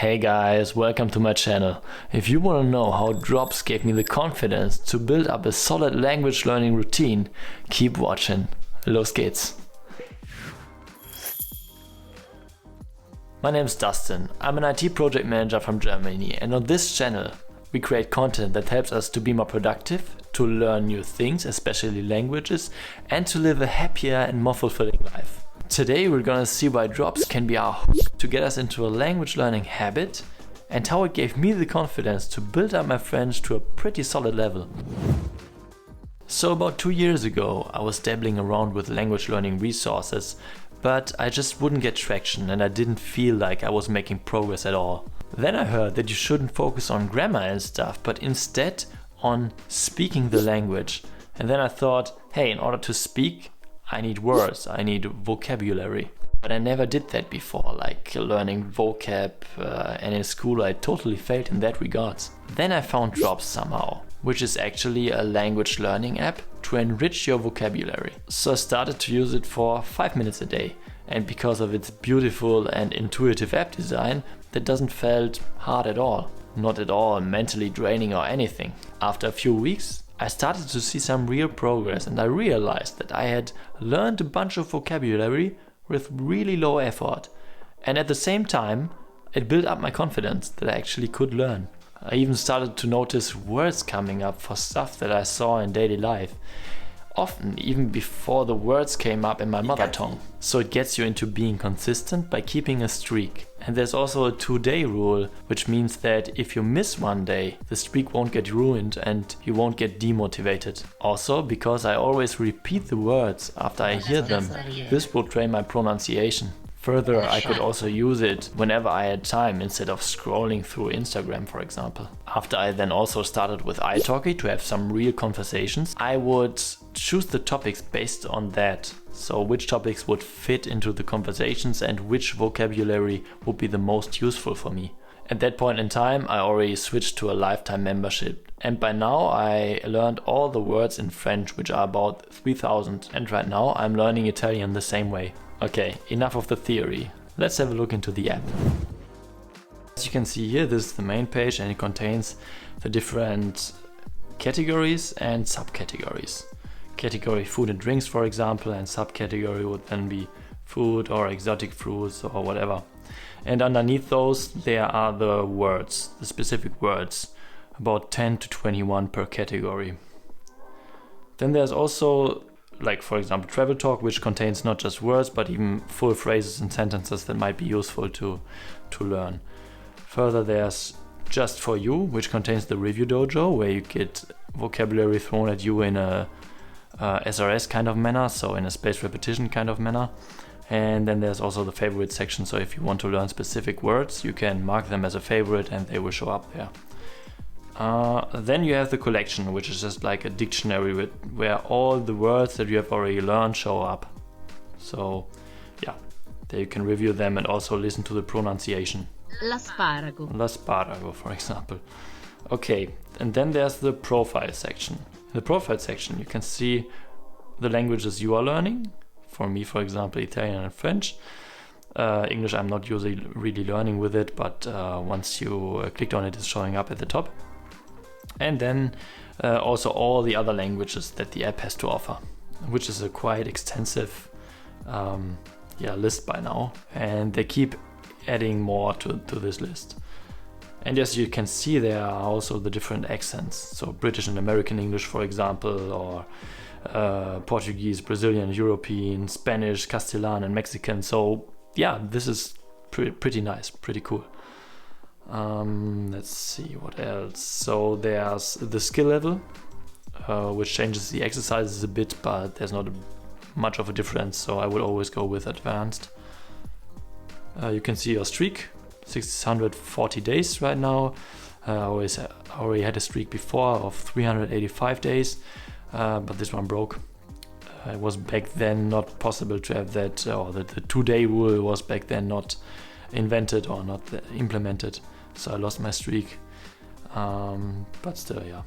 Hey guys, welcome to my channel. If you want to know how drops gave me the confidence to build up a solid language learning routine, keep watching. Los geht's! My name is Dustin. I'm an IT project manager from Germany, and on this channel we create content that helps us to be more productive, to learn new things, especially languages, and to live a happier and more fulfilling life. Today we're gonna see why drops can be our hook to get us into a language learning habit and how it gave me the confidence to build up my French to a pretty solid level. So about 2 years ago I was dabbling around with language learning resources, but I just wouldn't get traction and I didn't feel like I was making progress at all. Then I heard that you shouldn't focus on grammar and stuff, but instead on speaking the language. And then I thought, hey, in order to speak, I need words, I need vocabulary. But I never did that before, like learning vocab, and in school I totally failed in that regards. Then I found Drops somehow, which is actually a language learning app to enrich your vocabulary. So I started to use it for 5 minutes a day. And because of its beautiful and intuitive app design, that doesn't felt hard at all. Not at all mentally draining or anything. After a few weeks, I started to see some real progress and I realized that I had learned a bunch of vocabulary with really low effort. And at the same time, it built up my confidence that I actually could learn. I even started to notice words coming up for stuff that I saw in daily life. Often even before the words came up in my mother tongue. So it gets you into being consistent by keeping a streak. And there's also a 2-day rule, which means that if you miss one day, the streak won't get ruined and you won't get demotivated. Also, because I always repeat the words after I hear them, this will train my pronunciation. Further, I could also use it whenever I had time instead of scrolling through Instagram, for example. After I then also started with italki to have some real conversations, I would choose the topics based on that. So which topics would fit into the conversations and which vocabulary would be the most useful for me. At that point in time, I already switched to a lifetime membership. And by now I learned all the words in French, which are about 3000. And right now I'm learning Italian the same way. Okay, enough of the theory. Let's have a look into the app. As you can see here, this is the main page and it contains the different categories and subcategories. Category food and drinks, for example, and subcategory would then be food or exotic fruits or whatever. And underneath those there are the words, the specific words, about 10 to 21 per category. Then there's also, like for example, travel talk, which contains not just words but even full phrases and sentences that might be useful to learn. Further, there's just for you, which contains the review dojo, where you get vocabulary thrown at you in a SRS kind of manner, so in a spaced repetition kind of manner. And then there's also the favorite section, so if you want to learn specific words, you can mark them as a favorite and they will show up there. Then you have the collection, which is just like a dictionary where all the words that you have already learned show up. So yeah, there you can review them and also listen to the pronunciation. L'asparago, for example. Okay, and then there's the profile section. In the profile section you can see the languages you are learning. For me, for example, Italian and French. English I'm not usually really learning with it, but once you clicked on it, it's showing up at the top. And then also all the other languages that the app has to offer, which is a quite extensive list by now, and they keep adding more to this list. And as you can see, there are also the different accents, so British and American English, for example, or Portuguese, Brazilian, European, Spanish, Castellan and Mexican. So yeah, this is pretty nice, pretty cool. Let's see what else. So there's the skill level, which changes the exercises a bit, but there's not much of a difference, so I will always go with advanced. You can see your streak, 640 days right now. I already had a streak before of 385 days, but this one broke. It was back then not possible to have that, or the 2-day rule was back then not invented or not implemented, so I lost my streak. But still, yeah.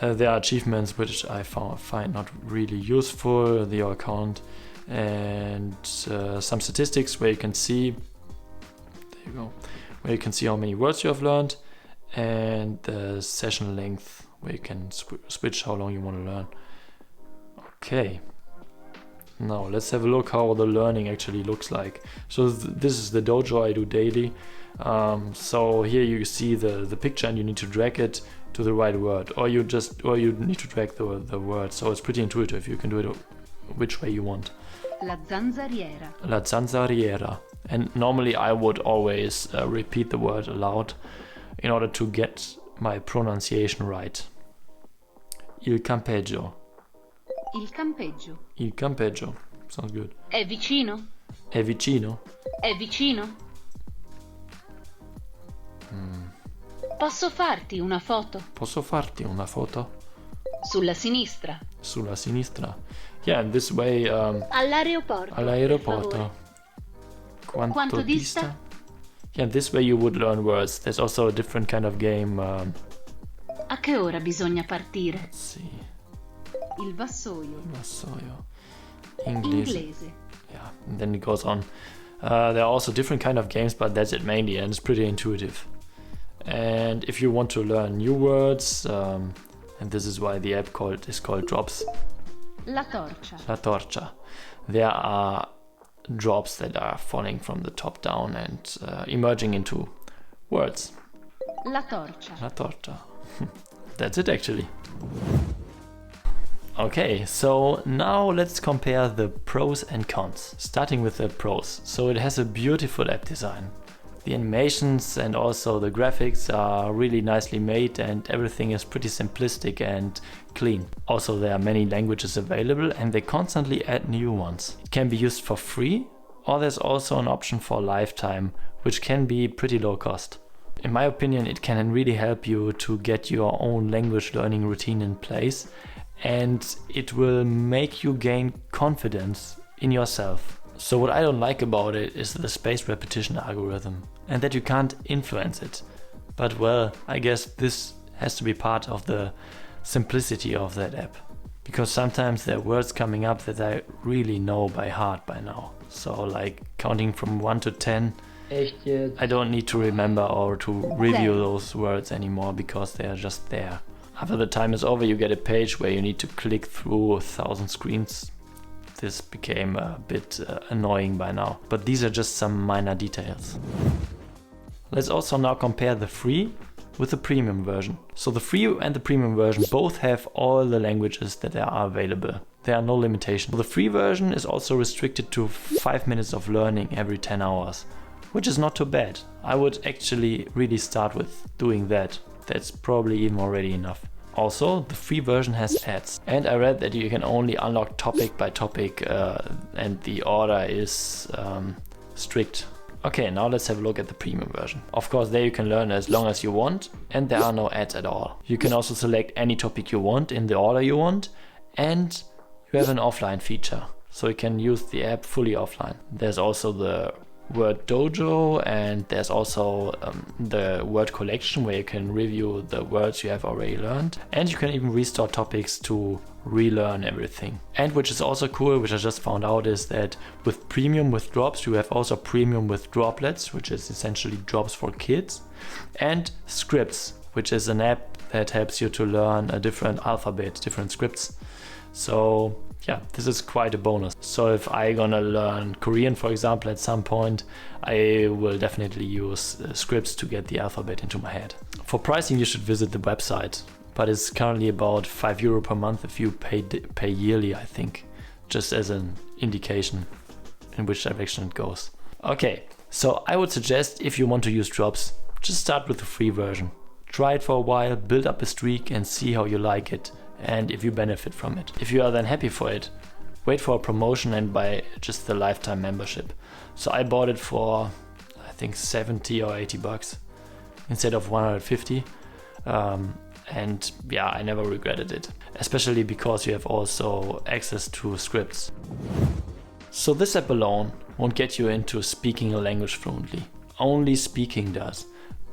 There are achievements which I find not really useful, the account, and some statistics where you can see, there you go, where you can see how many words you have learned, and the session length, where you can switch how long you want to learn. Okay. Now let's have a look how the learning actually looks like. So this is the dojo I do daily. So here you see the picture, and you need to drag it to the right word, or you need to drag the word. So it's pretty intuitive. You can do it which way you want. La zanzariera. La zanzariera. And normally I would always repeat the word aloud in order to get my pronunciation right. Il campeggio. Il campeggio. Il campeggio. Sounds good. È vicino? È vicino? È vicino? Posso farti una foto? Posso farti una foto? Sulla sinistra. Sulla sinistra. Yeah, in this way... All'aeroporto. All'aeroporto. Quanto dista? Yeah, this way you would learn words. There's also a different kind of game. A che ora bisogna partire? Let's see. Il vassoio. Vassoio. Inglese. Yeah, and then it goes on. There are also different kind of games, but that's it mainly, and it's pretty intuitive. And if you want to learn new words, and this is why the app is called Drops. La torcia. La torcia. There are drops that are falling from the top down and emerging into words. La torcia. La torcia. That's it actually. Okay, so now let's compare the pros and cons. Starting with the pros. So it has a beautiful app design. The animations and also the graphics are really nicely made, and everything is pretty simplistic and clean. Also, there are many languages available, and they constantly add new ones. It can be used for free, or there's also an option for lifetime, which can be pretty low cost. In my opinion, it can really help you to get your own language learning routine in place, and it will make you gain confidence in yourself. So what I don't like about it is the spaced repetition algorithm, and that you can't influence it. But well, I guess this has to be part of the simplicity of that app, because sometimes there are words coming up that I really know by heart by now. So like counting from 1 to 10, I don't need to remember or to review those words anymore, because they are just there. After the time is over, you get a page where you need to click through 1,000 screens. This became a bit annoying by now, but these are just some minor details. Let's also now compare the free with the premium version. So the free and the premium version both have all the languages that are available. There are no limitations. The free version is also restricted to 5 minutes of learning every 10 hours, which is not too bad. I would actually really start with doing that. That's probably even already enough. Also, the free version has ads, and I read that you can only unlock topic by topic, and the order is strict. Okay, now let's have a look at the premium version. Of course, there you can learn as long as you want, and there are no ads at all. You can also select any topic you want in the order you want, and you have an offline feature, so you can use the app fully offline. There's also the word dojo, and there's also the word collection, where you can review the words you have already learned, and you can even restore topics to relearn everything. And which is also cool, which I just found out, is that with premium with drops, you have also premium with droplets, which is essentially drops for kids, and scripts, which is an app that helps you to learn a different alphabet, different scripts. So yeah, this is quite a bonus. So if I gonna learn Korean, for example, at some point, I will definitely use scripts to get the alphabet into my head. For pricing, you should visit the website, but it's currently about €5 per month if you pay yearly, I think, just as an indication in which direction it goes. Okay, so I would suggest, if you want to use drops, just start with the free version. Try it for a while, build up a streak, and see how you like it, and if you benefit from it. If you are then happy for it, wait for a promotion and buy just the lifetime membership. So I bought it for, I think, 70 or 80 bucks instead of 150. And yeah, I never regretted it, especially because you have also access to scripts. So this app alone won't get you into speaking a language fluently. Only speaking does.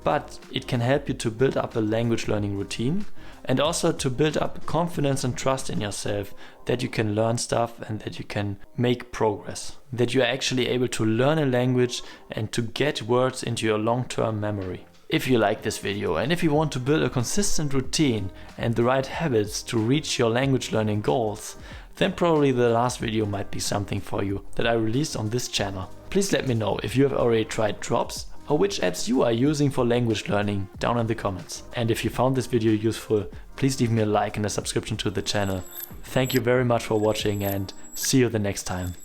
But it can help you to build up a language learning routine, and also to build up confidence and trust in yourself that you can learn stuff and that you can make progress. That you are actually able to learn a language and to get words into your long-term memory. If you like this video and if you want to build a consistent routine and the right habits to reach your language learning goals, then probably the last video might be something for you that I released on this channel. Please let me know if you have already tried Drops or which apps you are using for language learning down in the comments. And if you found this video useful, please leave me a like and a subscription to the channel. Thank you very much for watching and see you the next time.